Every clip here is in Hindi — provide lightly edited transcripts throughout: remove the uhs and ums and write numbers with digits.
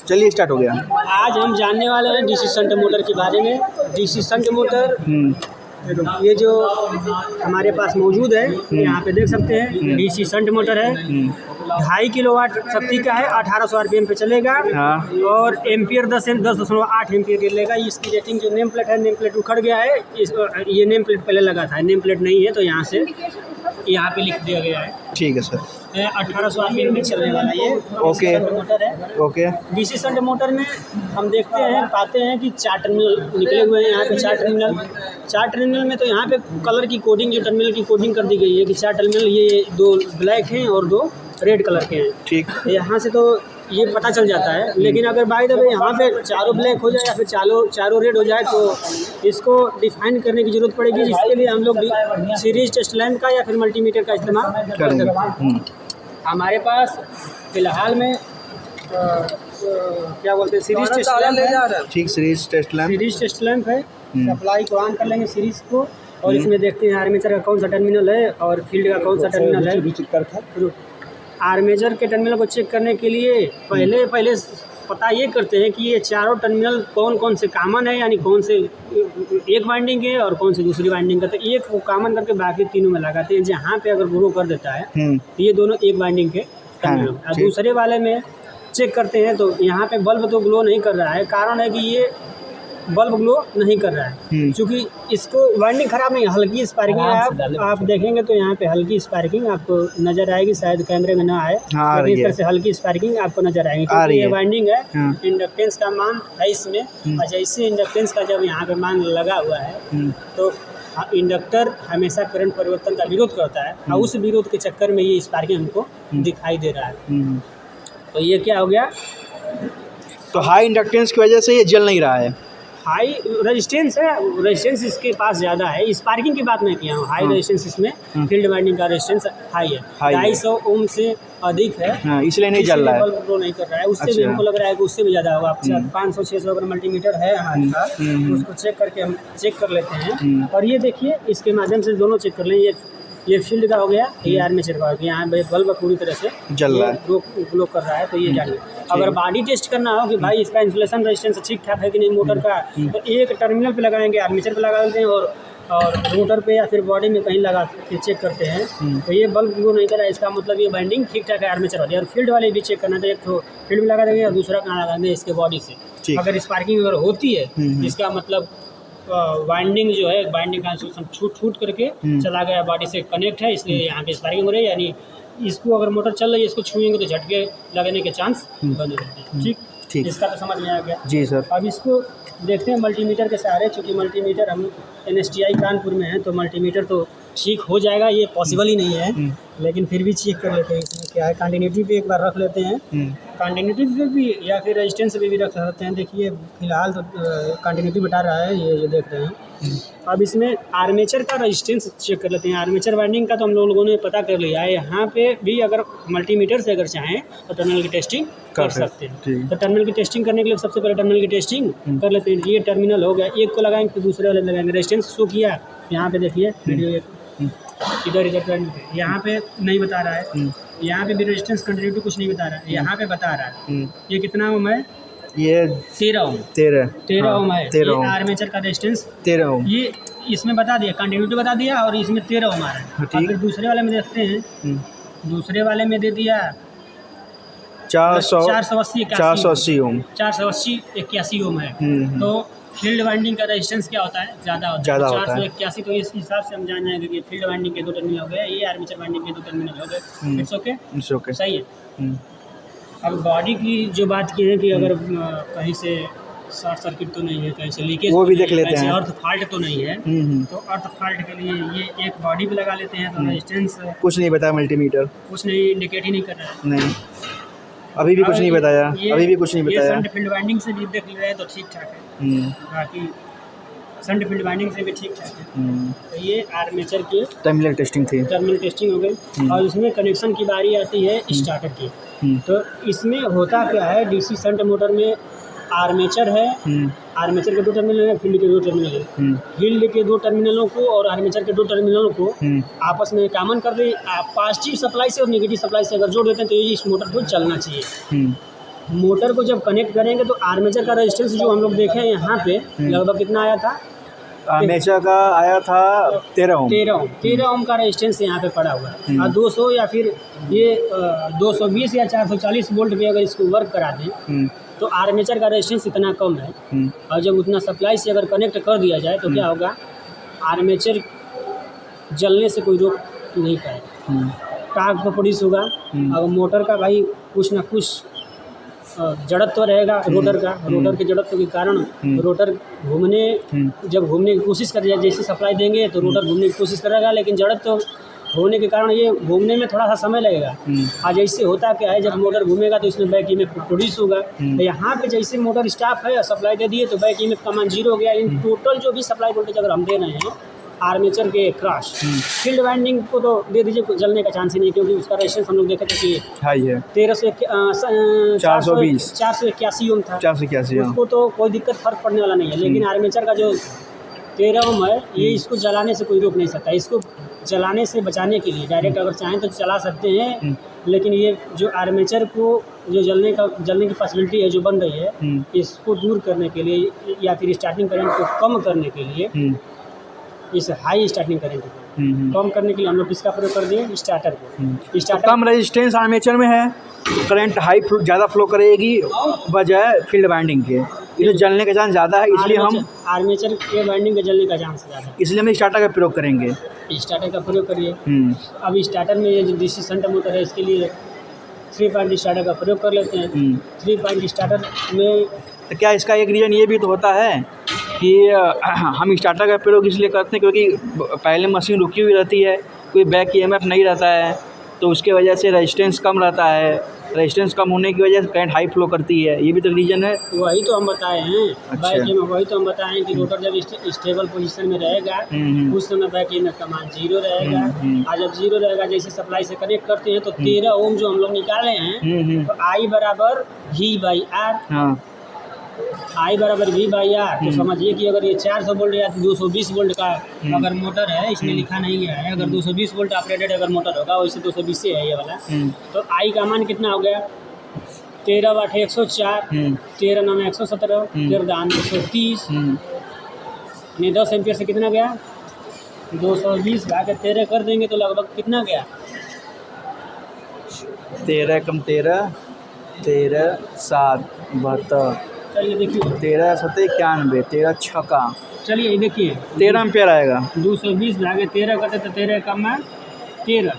चलिए स्टार्ट हो गया। आज हम जानने वाले हैं डीसी शंट मोटर के बारे में। डीसी शंट मोटर ये जो हमारे पास मौजूद है, यहाँ पे देख सकते हैं डीसी शंट मोटर है। 2.5 किलोवाट शक्ति का है, 1800 आरपीएम पे चलेगा। हाँ। और एम्पियर 10.8 एम्पियर लेगा। इसकी रेटिंग जो नेम प्लेट है, नेम प्लेट उखड़ गया है। ये नेम प्लेट पहले लगा था, नेम प्लेट नहीं है, तो यहाँ से यहाँ पे लिख दिया गया है। ठीक है सर। 1800 आरपीएम में चलने वाला ये ओके मोटर है। ओके। डीसी शंट मोटर में हम देखते हैं, पाते हैं कि 4 टर्मिनल निकले हुए हैं। यहाँ पे 4 टर्मिनल में तो यहाँ पे कलर की कोडिंग, जो टर्मिनल की कोडिंग कर दी गई है कि 4 टर्मिनल, ये 2 ब्लैक हैं और 2 रेड कलर के हैं। ठीक। यहाँ से तो ये पता चल जाता है। लेकिन अगर बाय द वे यहाँ पे चारों ब्लैक हो जाए या फिर चारों रेड हो जाए, तो इसको डिफाइन करने की ज़रूरत पड़ेगी, जिसके लिए हम लोग सीरीज टेस्ट लैंप का या फिर मल्टीमीटर का इस्तेमाल कर सकते हैं। हमारे पास फिलहाल में क्या बोलते हैं, सीरीज टेस्ट लैंप है। ठीक, सीरीज टेस्ट लैंप है। सप्लाई को ऑन कर लेंगे सीरीज को, और इसमें देखते हैं आर्मेचर का कौन सा टर्मिनल है और फील्ड का कौन सा टर्मिनल है। आर्मेचर के टर्मिनल को चेक करने के लिए पहले पता ये करते हैं कि ये चारों टर्मिनल कौन कौन से कॉमन है, यानी कौन से एक वाइंडिंग है और कौन से दूसरी वाइंडिंग का। तो एक को कॉमन करके बाकी तीनों में लगाते हैं। जहाँ पे अगर ग्रो कर देता है तो ये दोनों एक वाइंडिंग के टर्मिनल। और दूसरे वाले में चेक करते हैं तो यहाँ पे बल्ब तो ग्लो नहीं कर रहा है। कारण है कि ये बल्ब ग्लो नहीं कर रहा है, क्योंकि इसको वाइंडिंग खराब नहीं, हल्की स्पार्किंग है। आप देखेंगे तो यहाँ पे हल्की स्पार्किंग आपको नजर आएगी, शायद कैमरे में ना आए, लेकिन इस तरह से हल्की स्पार्किंग आपको नजर आएगी, क्योंकि ये वाइंडिंग है। इंडक्टेंस का मान है इसमें, और जैसे इंडक्टेंस का जब यहाँ पे मान लगा हुआ है, तो इंडक्टर हमेशा करंट परिवर्तन का विरोध करता है, और उस विरोध के चक्कर में ये स्पार्किंग हमको दिखाई दे रहा है। तो ये क्या हो गया, तो हाई इंडक्टेंस की वजह से ये जल नहीं रहा है। हाई रेजिस्टेंस है, रेजिस्टेंस इसके पास ज़्यादा है। स्पार्किंग की बात मैं किया हूँ, हाई रेजिस्टेंस इसमें फील्ड वाइंडिंग का रेजिस्टेंस हाई है, 250 ओम से अधिक है। इसलिए नहीं जल रहा है, बल्ब ग्लो नहीं कर रहा है। उससे भी हमको लग रहा है कि उससे भी ज़्यादा होगा। 500-600 अगर मल्टीमीटर है हमारे पास, तो उसको चेक करके हम चेक कर लेते हैं। और ये देखिए, इसके माध्यम से दोनों चेक कर लें। ये फील्ड का हो गया, ये आर्मेचर का हो गया। यहाँ बल्ब पूरी तरह से जल रहा है, ग्लो कर रहा है, तो ये जानिए। अगर बॉडी टेस्ट करना हो कि भाई इसका इंसुलेशन रेजिस्टेंस ठीक ठाक है कि नहीं मोटर का, तो एक टर्मिनल पे लगाएंगे, आर्मेचर पे लगा देते हैं, और रोटर पे या फिर बॉडी में कहीं लगा के चेक करते हैं। तो ये बल्ब ग्लो नहीं कर रहा है, इसका मतलब ये बाइंडिंग ठीक ठाक है आर्मेचर वाली। और फील्ड वाले भी चेक करना, तो एक तो फील्ड में लगा देंगे और दूसरा कहाँ लगा देंगे, इसके बॉडी से। अगर स्पार्किंग अगर होती है, इसका मतलब वाइंडिंग जो है, बाइंडिंग का इंसुलेशन छूट करके चला गया, बॉडी से कनेक्ट है, इसलिए यहाँ पे स्पार्किंग हो रही है। यानी इसको अगर मोटर चल रही है, इसको छुएंगे तो झटके लगने के चांस बने रहते हैं। ठीक, इसका तो समझ में आ गया जी सर। अब इसको देखते हैं मल्टीमीटर के सहारे। चूँकि मल्टीमीटर हम NSTI कानपुर में है, तो मल्टीमीटर तो ठीक हो जाएगा, ये पॉसिबल ही नहीं है, लेकिन फिर भी चेक कर लेते हैं इसमें क्या है। कंटिन्यूटी पे एक बार रख लेते हैं, कंटिन्यूटी पे भी या फिर रेजिस्टेंस पे भी रख सकते हैं। देखिए फिलहाल तो कंटिन्यूटी बता रहा है, ये जो देख रहे हैं। अब इसमें आर्मेचर का रेजिस्टेंस चेक कर लेते हैं। आर्मेचर वाइंडिंग का तो हम लोगों ने पता कर लिया है। यहाँ पे भी अगर मल्टीमीटर से अगर चाहें तो टर्मिनल की टेस्टिंग कर सकते हैं। तो टर्मिनल की टेस्टिंग करने के लिए सबसे पहले टर्मिनल की टेस्टिंग कर लेते हैं। ये टर्मिनल हो गया, एक को लगाएंगे फिर दूसरे वाले लगाएंगे। रेजिस्टेंस शो किया, यहाँ पे देखिए वीडियो इधर यहाँ पे नहीं बता रहा है, यहाँ पे भी रेजिस्टेंस कंटिन्यूटी कुछ नहीं बता रहा है, यहाँ पे बता रहा है। ये कितना ओम है, ये 13 ओम है। ये आर्मेचर का रेजिस्टेंस 13 ओम, ये इसमें बता दिया, कंटिन्यूटी बता दिया, और इसमें 13 ओम आ रहा है। फिर दूसरे वाले में देखते हैं, दूसरे वाले में दे दिया 480 ओम, 480-81 ओम है। तो फील्ड वाइंडिंग का रेजिस्टेंस क्या होता है, ज़्यादा होता है, 481। तो इस हिसाब से हम जान जाएंगे कि फील्ड वाइंडिंग के 2 टर्मिनल हो गए, ये आर्मेचर वाइंडिंग के 2 टर्मिनल हो गए। इट्स ओके, सही है। अब बॉडी की जो बात की है कि अगर कहीं से शॉर्ट सर्किट तो नहीं है, कहीं से लीकेज, वो भी देख लेते हैं, अर्थ फॉल्ट तो नहीं है। तो अर्थ फॉल्ट के लिए ये एक बॉडी पे लगा लेते हैं। तो रेजिस्टेंस कुछ नहीं बताया, मल्टीमीटर कुछ नहीं इंडिकेट ही नहीं कर रहा है, नहीं अभी भी कुछ नहीं बताया, अभी भी कुछ नहीं बताया। शंट फील्ड वाइंडिंग से भी देख रहे हैं तो ठीक ठाक है, बाकी शंट फील्ड वाइंडिंग से भी ठीक ठाक है। तो ये आर्मेचर की टर्मिनल टेस्टिंग हो गई। और इसमें कनेक्शन की बारी आती है स्टार्टर की। तो इसमें होता क्या है, डीसी शंट मोटर में आर्मेचर है, आर्मेचर के 2 टर्मिनल है, फील्ड के 2 टर्मिनल है। फील्ड के 2 टर्मिनलों को और आर्मेचर के 2 टर्मिनलों को आपस में कॉमन कर दे। पॉजिटिव सप्लाई से और नेगेटिव सप्लाई से अगर जोड़ देते हैं तो ये इस मोटर को चलना चाहिए। मोटर को जब कनेक्ट करेंगे तो आर्मेचर का रेजिस्टेंस जो हम लोग देखे यहाँ पे लगभग कितना आया था, आर्मेचर का आया था 13 ओम। 13 ओम का रेजिस्टेंस यहाँ पे पड़ा हुआ है। और 200 या फिर ये 220 या 440 वोल्ट पे अगर इसको वर्क करा दें तो आर्मेचर का रेजिस्टेंस इतना कम है। और जब उतना सप्लाई से अगर कनेक्ट कर दिया जाए तो क्या होगा, आर्मेचर जलने से कोई रोक नहीं पाएगा, टार्क तो प्रोड्यूस होगा। और मोटर का भाई कुछ ना कुछ जड़त्व तो रहेगा रोटर का, रोटर के जड़त्व के कारण रोटर जब घूमने की कोशिश कर जाए, जैसे सप्लाई देंगे तो रोटर घूमने की कोशिश करेगा, लेकिन जड़त्व होने के कारण ये घूमने में थोड़ा सा समय लगेगा। आज ऐसे होता क्या है, जब मोटर घूमेगा तो इसमें बैक ईएमएफ प्रोड्यूस होगा। तो यहाँ पे जैसे मोटर स्टॉप है, सप्लाई दे दिए तो बैक ईएमएफ का मान 0 हो गया। इन टोटल जो भी सप्लाई वोल्टेज अगर हम दे रहे हैं आर्मेचर के क्रॉस फील्ड वाइंडिंग को तो दे दीजिए, जलने का चांस ही नहीं, क्योंकि उसका रेजिस्टेंस हम लोग देखे थे कि हाई है 481 ओम था, 481। उसको तो कोई दिक्कत फर्क पड़ने वाला नहीं है। लेकिन आर्मेचर का जो 13 ओम है, ये इसको जलाने से कोई रोक नहीं सकता। इसको जलाने से बचाने के लिए डायरेक्ट अगर चाहें तो चला सकते हैं, लेकिन ये जो आर्मेचर को जो जलने की पॉसिबिलिटी है जो बन रही है, इसको दूर करने के लिए या फिर स्टार्टिंग करंट को कम करने के लिए, इस हाई स्टार्टिंग करंट को कम करने के लिए हम लोग किसका प्रयोग कर दिए, स्टार्टर को। स्टार्टर कम रेजिस्टेंस आर्मेचर में है, करंट हाई ज़्यादा फ्लो करेगी बजाय फील्ड वाइंडिंग के, इसलिए जलने का चांस ज़्यादा है, इसलिए हम आर्मेचर के वाइंडिंग के जलने का चांस ज़्यादा है, इसलिए हम स्टार्टर का प्रयोग करेंगे। स्टार्टर का प्रयोग करिए। अब स्टार्टर में ये जो डीसी शंट मोटर है, इसके लिए 3 पॉइंट स्टार्टर का प्रयोग कर लेते हैं। 3 पॉइंट स्टार्टर में तो क्या इसका एक रीज़न ये भी तो होता है कि हम स्टार्टर का प्रयोग इसलिए करते हैं क्योंकि पहले मशीन रुकी हुई रहती है, कोई बैक ईएमएफ नहीं रहता है, तो उसके वजह से रेजिस्टेंस कम रहता है, रेजिस्टेंस कम होने की वजह से करंट हाई फ्लो करती है, ये भी तो रीज़न है। वही तो हम बताए हैं। अच्छा। बैक ईएमएफ वही तो हम बताए हैं कि रोटर जब स्टेबल पोजीशन में रहेगा उस समय बैक ईएमएफ का मान 0 रहेगा। और जब 0 रहेगा, जैसे सप्लाई से कनेक्ट करते हैं तो 13 ओम जो हम लोग निकाले हैं, तो I बराबर V/R। हाँ, I बराबर V/R। तो समझिए कि अगर ये 400 वोल्ट या 220 वोल्ट का अगर मोटर है, इसमें लिखा नहीं गया है, अगर 220 वोल्ट ऑपरेटेड अगर मोटर होगा, वैसे 220 से है ये वाला, तो I का मान कितना हो गया, 13 × 104, 13 × 9 = 117, 13 × 130, 10 एम्पियर से कितना गया, 220 भागे 13 कर देंगे तो लगभग कितना गया, 13 कम 13 13 7 72, चलिए देखिए, 13 7 91, 13 6 चलिए ये देखिए 13 एम्पियर आएगा। 220 भागे 13 करते तो 13 कम है 13,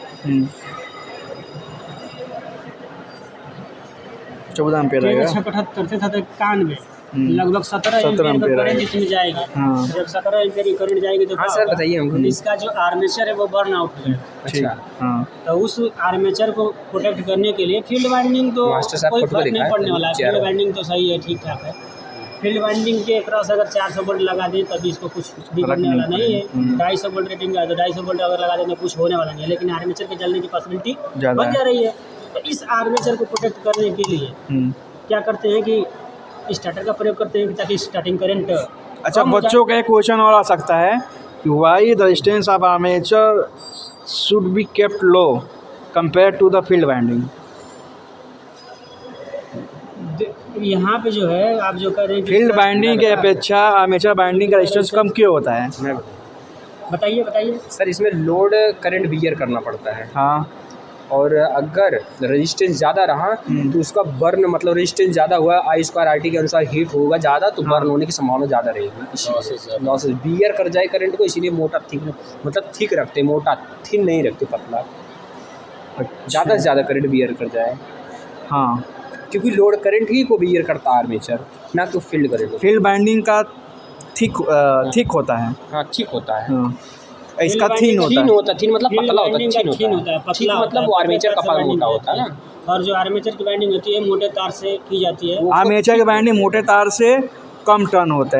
14 एम्पियर आएगा। 675 से 91 लगभग 17 एम्पियर का करंट इसमें जाएगा। हाँ। जब 17 एम्पियर की करंट जाएगी तो हाँ सर बताइए हमको। इसका जो आर्मेचर है वो बर्न आउट हो जाएगा। ठीक, हाँ। तो उस आर्मेचर को प्रोटेक्ट करने के लिए फील्ड वाइंडिंग तो मास्टर साहब कोई फोटो फर्क नहीं दिखाएं, पड़ने वाला है। चेहरा। फील्ड वाइंडिंग तो सही है, ठीक ठाक है। फील्ड वाइंडिंग के क्रॉस अगर 400 वोल्ट लगा दें तभी इसको कुछ भी करने वाला नहीं है। 250 वोल्ट रेटिंग का तो 250 वोल्ट अगर लगा दें तो कुछ होने वाला नहीं है, लेकिन आर्मेचर के जलने की पॉसिबिलिटी ज़्यादा बन जा रही है। तो इस आर्मेचर को प्रोटेक्ट करने के लिए क्या करते हैं कि स्टार्टर का प्रयोग करते हैं ताकि स्टार्टिंग करंट। अच्छा, बच्चों का एक क्वेश्चन और आ सकता है कि why the resistance of armature should be kept low compare to the field winding. यहाँ पे जो है आप जो कह रहे हैं कि फील्ड बाइंडिंग के अपेक्षा आर्मेचर बाइंडिंग का रेजिस्टेंस कम क्यों होता है? मैं बताइए। सर इसमें लोड करंट बियर करना पड़ता है, हाँ, और अगर रेजिस्टेंस ज़्यादा रहा तो उसका बर्न, मतलब रेजिस्टेंस ज़्यादा हुआ I2RT के अनुसार हीट होगा ज़्यादा, तो बर्न होने की संभावना ज़्यादा रहेगी। इसीलिए लॉसेस बियर कर जाए करंट को, इसीलिए मोटा थिक, मतलब थिक रखते, मोटा थिन नहीं रखते, पतला। ज़्यादा से ज़्यादा करंट बियर कर जाए, हाँ, क्योंकि लोड करंट ही को बियर करता है आर्मेचर, ना तो फील्ड करंट। फील्ड बाइंडिंग का थिक होता है। हाँ ठीक होता है। हाँ, इसका थिन होता है। थिन मतलब पतला होता है, थिन होता है। ठीक मतलब वो आर्मेचर का पार्ट मोटा होता है ना। और जो आर्मेचर की बाइंडिंग होती है मोटे तार से की जाती है। आर्मेचर की बाइंडिंग मोटे तार से कम टर्न होता